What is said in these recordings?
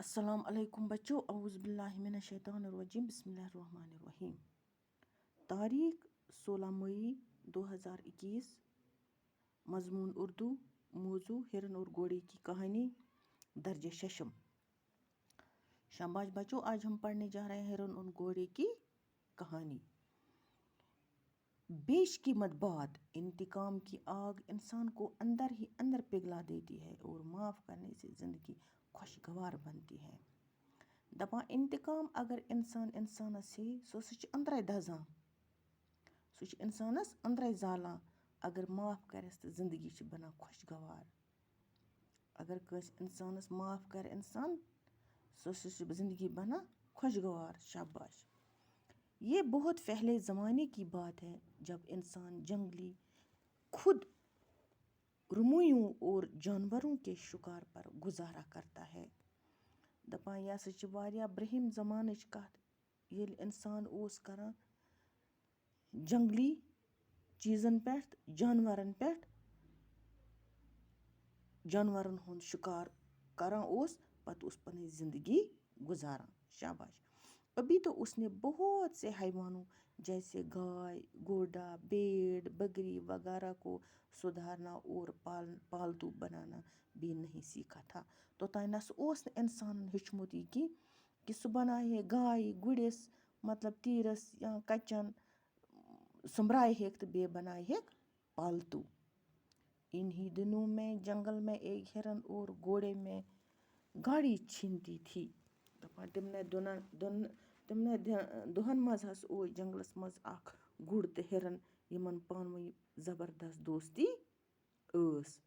السلام علیکم بچوں، اعوذ باللہ من الشیطان الرجیم، بسم اللہ الرحمن الرحیم۔ تاریخ 16 مئی 2021، مضمون اردو، موضوع ہرن اور گھوڑے کی کہانی، درجہ ششم۔ شاباش بچوں، آج ہم پڑھنے جا رہے ہیں ہرن اور گھوڑے کی کہانی۔ بیش قیمت بات، انتقام کی آگ انسان کو اندر ہی اندر پگھلا دیتی ہے اور معاف کرنے سے زندگی خوشگوار بنتی ہے۔ دپان انتقام اگر انسانس سے سہ اندرے دزان، سہ انسانس اندرے زالان، اگر معاف کرس تو زندگی بنان خوشگوار۔ اگر کس انسانس معاف کر انسان سہ زندگی بنان خوشگوار۔ شاباش۔ یہ بہت پہلے زمانے کی بات ہے جب انسان جنگلی خود رمویوں اور جانوروں کے شکار پر گزارا کرتا ہے۔ دپان یہ سا واریاہ برہم زمانچ کت، یل انسان اوس کران جنگلی چیزن پہ، جانورن پہ، جانورن ہند شکار کران اوس، پتہ اوس پنن زندگی گزاران۔ شاباش۔ ابھی تو اس نے بہت سے حیوانوں جیسے گائے، گھوڑا، بھیڑ، بکری وغیرہ کو سدھارنا اور پالتو بنانا بھی نہیں سیکھا تھا۔ توتانس اوس نہ انسان ہیچمت یہ کہ سہ بنائے گائے گڑس، مطلب تیرس یا کچن سنبھرائے ہیک تو بیٚیہِ بنائے ہیک پالتو۔ انہی دنوں میں جنگل میں ایک ہرن اور گھوڑے میں گاڑی چھینتی تھی۔ تمنے دہن مز ہس اوس جنگلس مز اخ گُر تو ہرن یمن پانوی زبردست دوستی ٲس۔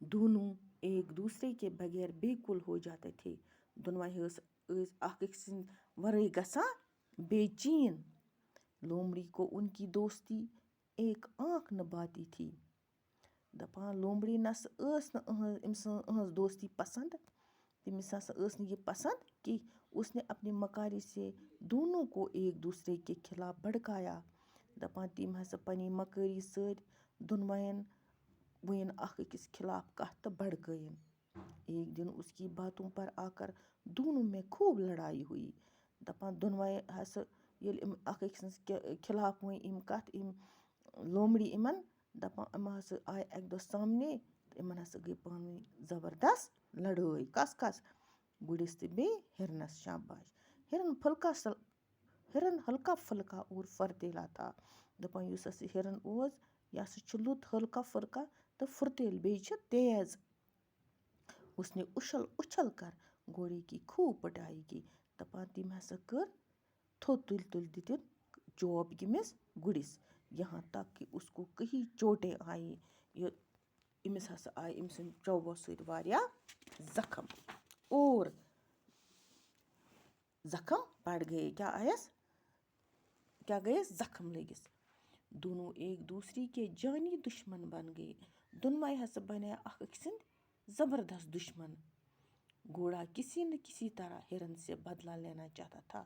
دونوں ایک دوسرے کے بغیر بالکل ہو جاتے تھے۔ دونوے ٲسۍ اکھ أکۍ سٕنٛدِ ورٲے گژھان بے چین۔ لومڑی کو ان کی دوستی ایک آنکھ نہ بھاتی تھی۔ دپان لومڑی نس ٲس نہٕ أہنٛز دوستی پسند، تٔمِس ہسا ٲس نہٕ یہ پسند کہ اس نے اپنی مکاری سے دونوں کو ایک دوسرے کے خلاف بھڑکایا۔ دپان تم ہسا پننی مکاری سۭتۍ دونوین ؤنۍ اکھ أکِس خلاف کتھ تہٕ بھڑکٲیِن۔ ایک دن اس کی باتوں پر آ کر دونوں میں خوب لڑائی ہوئی۔ دپان دونوے ہسا ییٚلہِ یِم اکھ أکۍ سٕنٛدِس خلاف ؤنۍ یِم کتھ، یِم لومڑی یِمن، دپان یِم ہسا آیہِ اکہِ دۄہ سامنے تہٕ یِمن ہسا گٔے پانہٕ ؤنۍ زبردست لڑٲے۔ کس گُرِس تہٕ بیٚیہِ ہرنس۔ شاباش۔ ہرن ہلکا پھلکا اور فرتیلا تھا۔ دپان یُس ہسا ہرن اوس یہ ہسا چھُ لوٚت ہلکا پھلکا تہٕ فرتیل، بیٚیہِ چھُ تیز۔ اس نے اچھل کر گھوڑے کی خوب پٹائی کی۔ دپان تم ہسا کر تھوٚد تُلۍ دِتِن چوب ییٚمِس گُرِس، یہاں تک کہ اس کو کئی چوٹیں آئی۔ أمِس ہسا آئی أمۍ سٕنٛدِ چوبو سۭتۍ واریاہ زخم، اور زخم پڑ گئے۔ کیا گئے؟ زخم لگس۔ دونوں ایک دوسرے کے جانی دشمن بن گئے۔ دونوے ہسا بنے اکھ أکۍ سٕنٛدۍ زبردست دشمن۔ گھوڑا کسی نہ کسی طرح ہرن سے بدلہ لینا چاہتا تھا۔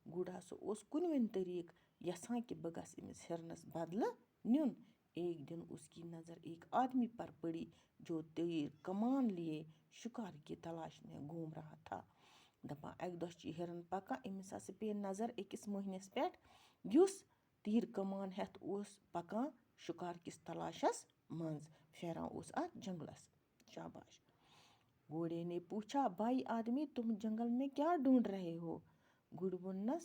گھوڑا ہسا اوس کُنوِن طریق یژھان کہ بہ گژھٕ أمِس ہرنس بدلہ نیُن۔ ایک دن اس کی نظر ایک آدمی پر پڑی جو تیر کمان لیے شکار کی تلاش میں گھوم رہا تھا۔ دپان اکہ دۄہ چھِ ہرن پکان، أمِس ہسا پیٚیہِ نظر أکِس مٔہنِس پٮ۪ٹھ یُس تیر کمان ہیتھ اوس پکان شکار کس تلاشس منٛز، پھیران اوس اتھ جنگلس۔ شاباش۔ گھوڑے نے پوچھا، بھائی آدمی تم جنگل میں کیا ڈھونڈ رہے ہو؟ گُرۍ ووٚننس،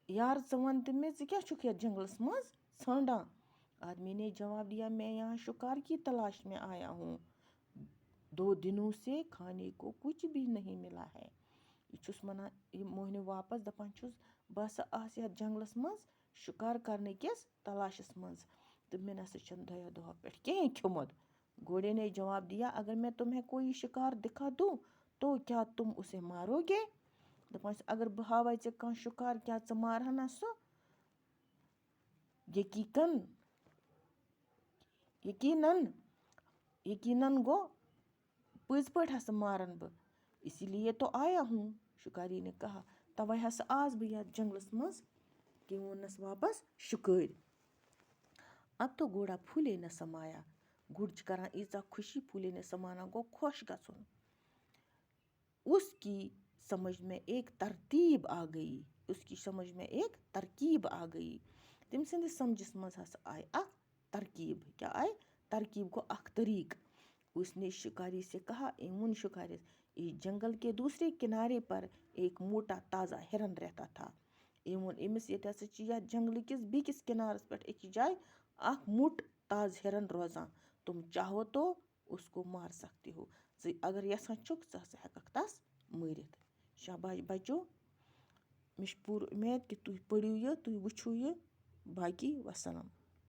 یار ژٕ ون تہٕ مےٚ ژٕ کیٛاہ چھُکھ یتھ جنگلس منٛز ژھانڈان؟ آدمی نے جواب دیا، میں یہاں شکار کی تلاش میں آیا ہوں، 2 دنوں سے کھانے کو کچھ بھی نہیں ملا ہے۔ یہ چھس ونان یہ موہنیو واپس، دپان چھس بہ ہسا آس یتھ جنگلس منٛز شکار کرنے کس تلاشس منٛز تہٕ مےٚ نسا چھنہٕ 2 دۄہو پٮ۪ٹھ کہیٖنۍ کھیوٚمُت۔ گھوڑے نے جواب دیا، اگر میں تمہیں کوئی شکار دکھا دوں تو کیا تم اسے مارو گے؟ دپانس اگر بہ ہاوے ژےٚ کانٛہہ شکار کیا ژٕ مارہا نا سُہ؟ یقیناً گو پٔزۍ پٲٹھۍ ہسا مارن بہ، اسی لیے تو آیا ہوں۔ شکاری نے کہا، توے ہسا آس بہ یتھ جنگلس منٛز کہ ووٚننس واپس شکٲرۍ۔ اب تو گھوڑا پھولے نہ سمایا۔ گُرۍ چھِ کران ایٖژاہ خوشی، پھولے نہ سمانا گوٚو خۄش گژھُن۔ اس کی سمجھ میں ایک ترتیب آ گئی، اس کی سمجھ میں ایک ترکیب آ گئی. تٔمۍ سٕنٛدِس سمجھس منٛز ہسا آیہِ اکھ ترکیب. کیٛاہ آیہِ؟ ترکیب گوٚو اکھ طریٖقہٕ. اس نے شکاری سے کہا، أمۍ ووٚن شکارِس، اس جنگل کے دوسرے کنارے پر ایک موٹا تازہ ہرن رہتا تھا. أمۍ ووٚن أمِس، ییٚتہِ ہسا چھِ یتھ جنگلہٕ کِس بیٚکِس کِنارس پٮ۪ٹھ أکِس جایہِ اکھ موٚٹ تازٕ ہرن روزان. تم چاہو تو اس کو مار سکتے ہو. ژٕ اگر یژھان چھُکھ ژٕ ہسا ہٮ۪ککھ تس مٲرِتھ. شاباش بچو، مےٚ چھُ پوٗرٕ اُمید کہِ تُہۍ پٔرِو یہِ، تُہۍ وٕچھِو یہِ. باقی وسلام.